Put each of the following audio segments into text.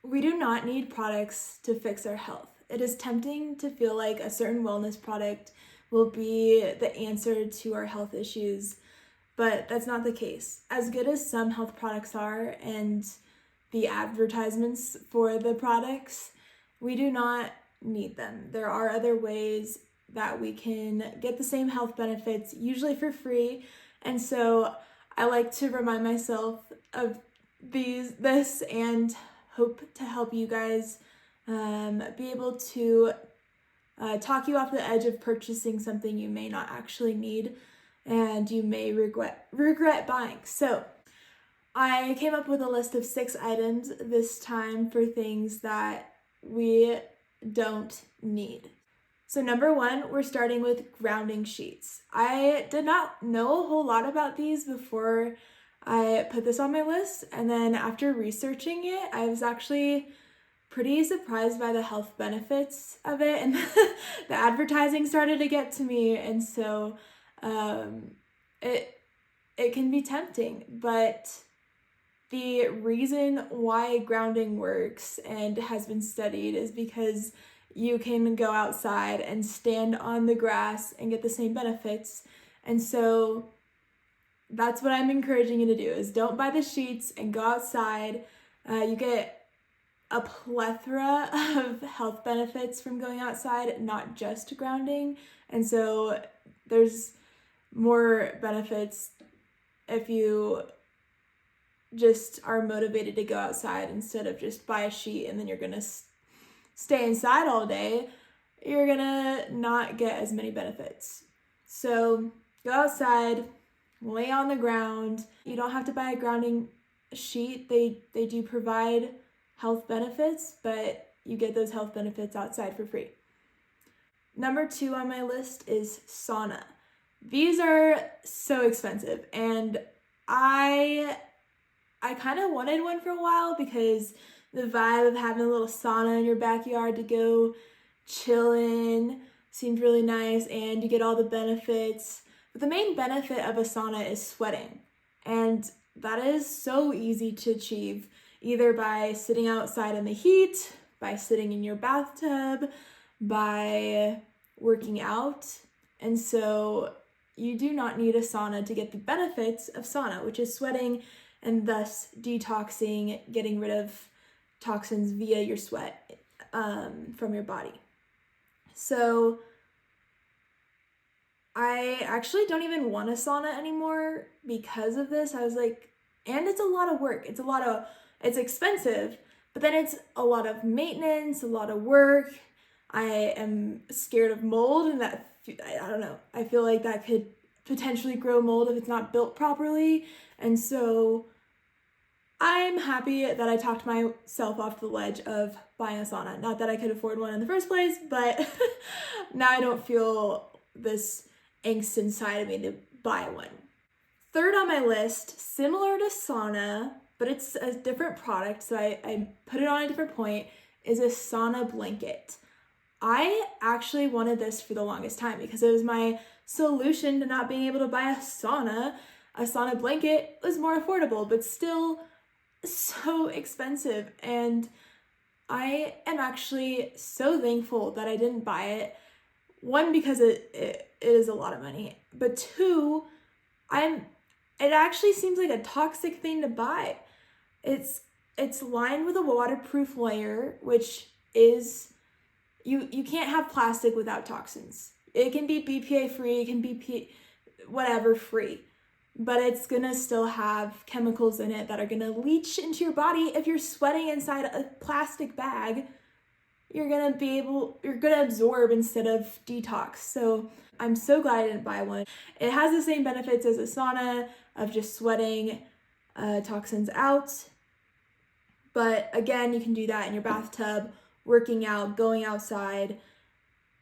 We do not need products to fix our health. It is tempting to feel like a certain wellness product will be the answer to our health issues, but that's not the case. As good as some health products are and the advertisements for the products, we do not need them. There are other ways that we can get the same health benefits, usually for free. And so I like to remind myself of this and hope to help you guys be able to talk you off the edge of purchasing something you may not actually need and you may regret buying. So I came up with a list of 6 items this time for things that we don't need. So number 1, we're starting with grounding sheets. I did not know a whole lot about these before I put this on my list, and then after researching it, I was actually pretty surprised by the health benefits of it, and the advertising started to get to me, and so it can be tempting, but the reason why grounding works and has been studied is because you can go outside and stand on the grass and get the same benefits. And so that's what I'm encouraging you to do, is don't buy the sheets and go outside. You get a plethora of health benefits from going outside, not just grounding. And so there's more benefits if you just are motivated to go outside instead of just buy a sheet and then you're gonna stay inside all day. You're gonna not get as many benefits. So go outside, lay on the ground. You don't have to buy a grounding sheet. They do provide health benefits, but you get those health benefits outside for free. Number 2 on my list is sauna. These are so expensive, and I kind of wanted one for a while because the vibe of having a little sauna in your backyard to go chill in seemed really nice, and you get all the benefits. But the main benefit of a sauna is sweating, and that is so easy to achieve either by sitting outside in the heat, by sitting in your bathtub, by working out. And so you do not need a sauna to get the benefits of sauna, which is sweating and thus detoxing, getting rid of toxins via your sweat from your body. So I actually don't even want a sauna anymore because of this. I was like, and it's a lot of work. It's expensive, but then it's a lot of maintenance, a lot of work. I am scared of mold, and that, I don't know, I feel like that could potentially grow mold if it's not built properly. And so I'm happy that I talked myself off the ledge of buying a sauna. Not that I could afford one in the first place, but now I don't feel this angst inside of me to buy one. Third on my list, similar to sauna, but it's a different product, so I put it on a different point, is a sauna blanket. I actually wanted this for the longest time because it was my solution to not being able to buy a sauna. A sauna blanket was more affordable, but still so expensive. And I am actually so thankful that I didn't buy it. 1, because it is a lot of money, but 2, it actually seems like a toxic thing to buy. It's lined with a waterproof layer, which is, you can't have plastic without toxins. It can be BPA free, it can be whatever free, but it's gonna still have chemicals in it that are gonna leach into your body. If you're sweating inside a plastic bag, you're gonna absorb instead of detox. So I'm so glad I didn't buy one. It has the same benefits as a sauna of just sweating toxins out. But again, you can do that in your bathtub, working out, going outside.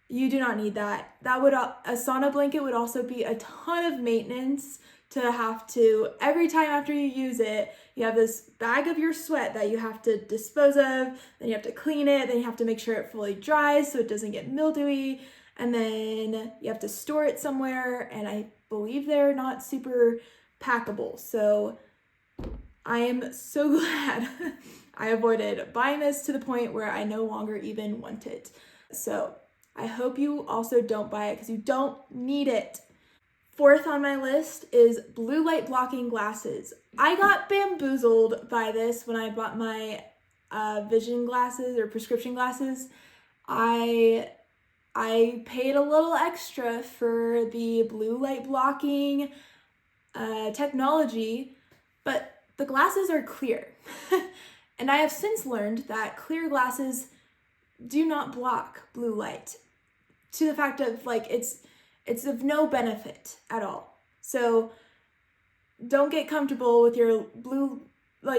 You do not need that. A sauna blanket would also be a ton of maintenance to have to, every time after you use it, you have this bag of your sweat that you have to dispose of, then you have to clean it, then you have to make sure it fully dries so it doesn't get mildewy, and then you have to store it somewhere, and I believe they're not super packable. So I am so glad I avoided buying this to the point where I no longer even want it. So I hope you also don't buy it because you don't need it. Fourth on my list is blue light blocking glasses. I got bamboozled by this when I bought my vision glasses or prescription glasses. I paid a little extra for the blue light blocking technology, but the glasses are clear. And I have since learned that clear glasses do not block blue light, to the fact of like it's of no benefit at all. So don't get comfortable with your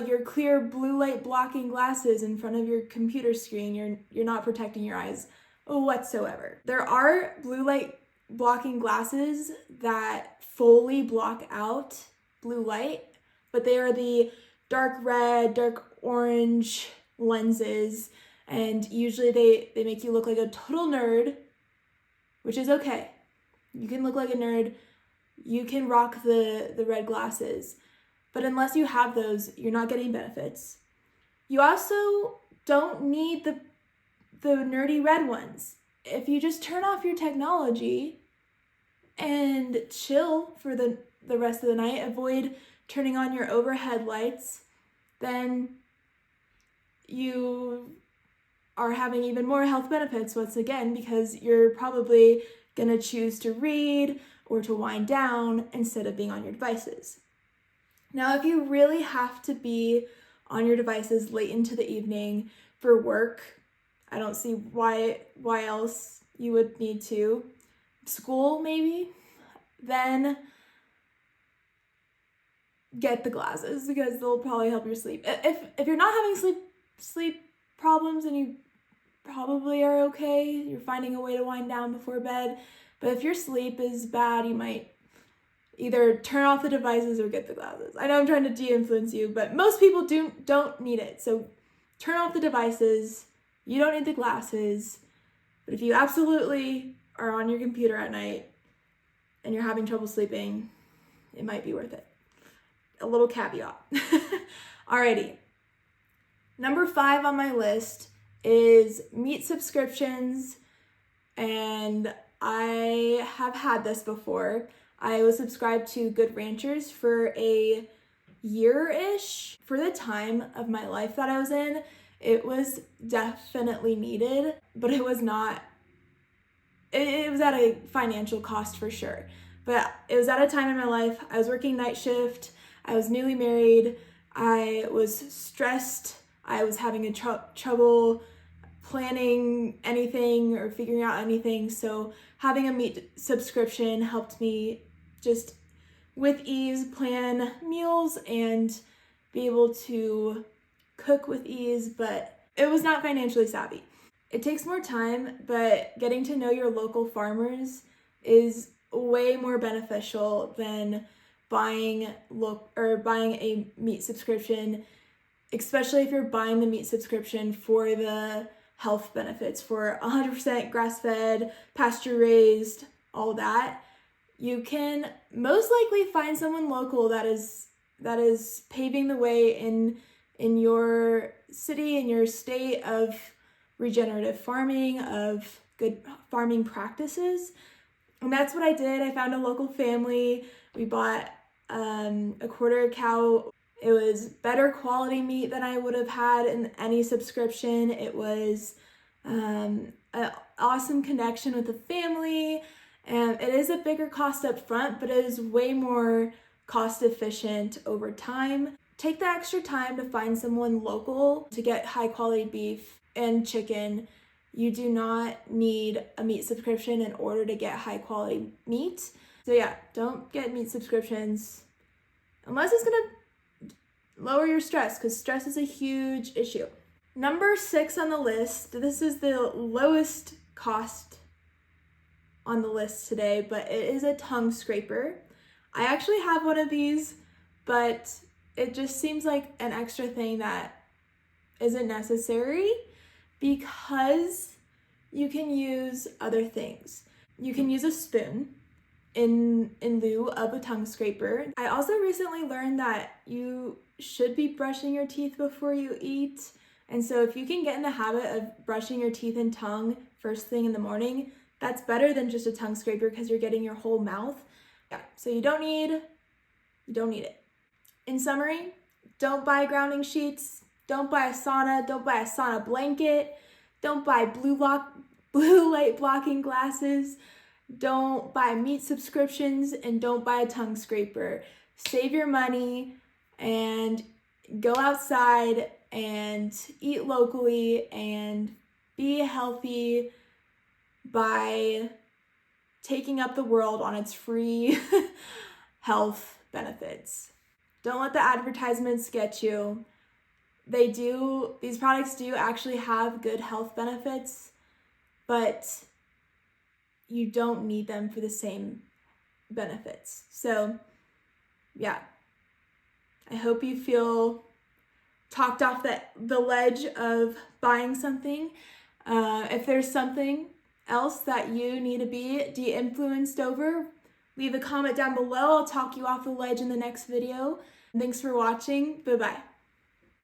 your clear blue light blocking glasses in front of your computer screen. You're not protecting your eyes whatsoever. There are blue light blocking glasses that fully block out blue light, but they are the dark red, dark orange lenses, and usually they make you look like a total nerd, which is okay. You can look like a nerd, you can rock the red glasses, but unless you have those, you're not getting benefits. You also don't need the nerdy red ones. If you just turn off your technology and chill for the rest of the night, avoid turning on your overhead lights, then you are having even more health benefits once again, because you're probably going to choose to read or to wind down instead of being on your devices. Now, if you really have to be on your devices late into the evening for work, I don't see why else you would need to. School, maybe, then get the glasses because they'll probably help your sleep. If you're not having sleep problems, and you probably are okay, you're finding a way to wind down before bed. But if your sleep is bad, you might either turn off the devices or get the glasses. I know I'm trying to de-influence you, but most people don't need it. So turn off the devices. You don't need the glasses. But if you absolutely are on your computer at night and you're having trouble sleeping, it might be worth it. A little caveat. Alrighty. Number 5 on my list is meat subscriptions, and I have had this before. I was subscribed to Good Ranchers for a year-ish. For the time of my life that I was in, it was definitely needed, but it was not, it was at a financial cost for sure. But it was at a time in my life, I was working night shift, I was newly married, I was stressed, I was having trouble planning anything or figuring out anything, so having a meat subscription helped me just with ease plan meals and be able to cook with ease, but it was not financially savvy. It takes more time, but getting to know your local farmers is way more beneficial than buying a meat subscription, especially if you're buying the meat subscription for the health benefits, for 100% grass-fed, pasture-raised, all that. You can most likely find someone local that is paving the way in your city, in your state, of regenerative farming, of good farming practices. And that's what I did. I found a local family. We bought a quarter cow. It was better quality meat than I would have had in any subscription. It was an awesome connection with the family, and it is a bigger cost up front, but it is way more cost efficient over time. Take the extra time to find someone local to get high quality beef and chicken. You do not need a meat subscription in order to get high quality meat. So yeah, don't get meat subscriptions unless it's gonna lower your stress, because stress is a huge issue. Number 6 on the list, this is the lowest cost on the list today, but it is a tongue scraper. I actually have one of these, but it just seems like an extra thing that isn't necessary because you can use other things. You can use a spoon, in lieu of a tongue scraper. I also recently learned that you should be brushing your teeth before you eat. And so if you can get in the habit of brushing your teeth and tongue first thing in the morning, that's better than just a tongue scraper because you're getting your whole mouth. Yeah, so you don't need it. In summary, don't buy grounding sheets, don't buy a sauna, don't buy a sauna blanket, don't buy blue light blocking glasses, don't buy meat subscriptions, and don't buy a tongue scraper. Save your money and go outside and eat locally and be healthy by taking up the world on its free health benefits. Don't let the advertisements get you. These products do actually have good health benefits, but you don't need them for the same benefits. So, yeah. I hope you feel talked off the ledge of buying something. If there's something else that you need to be de-influenced over, leave a comment down below. I'll talk you off the ledge in the next video. Thanks for watching. Bye-bye.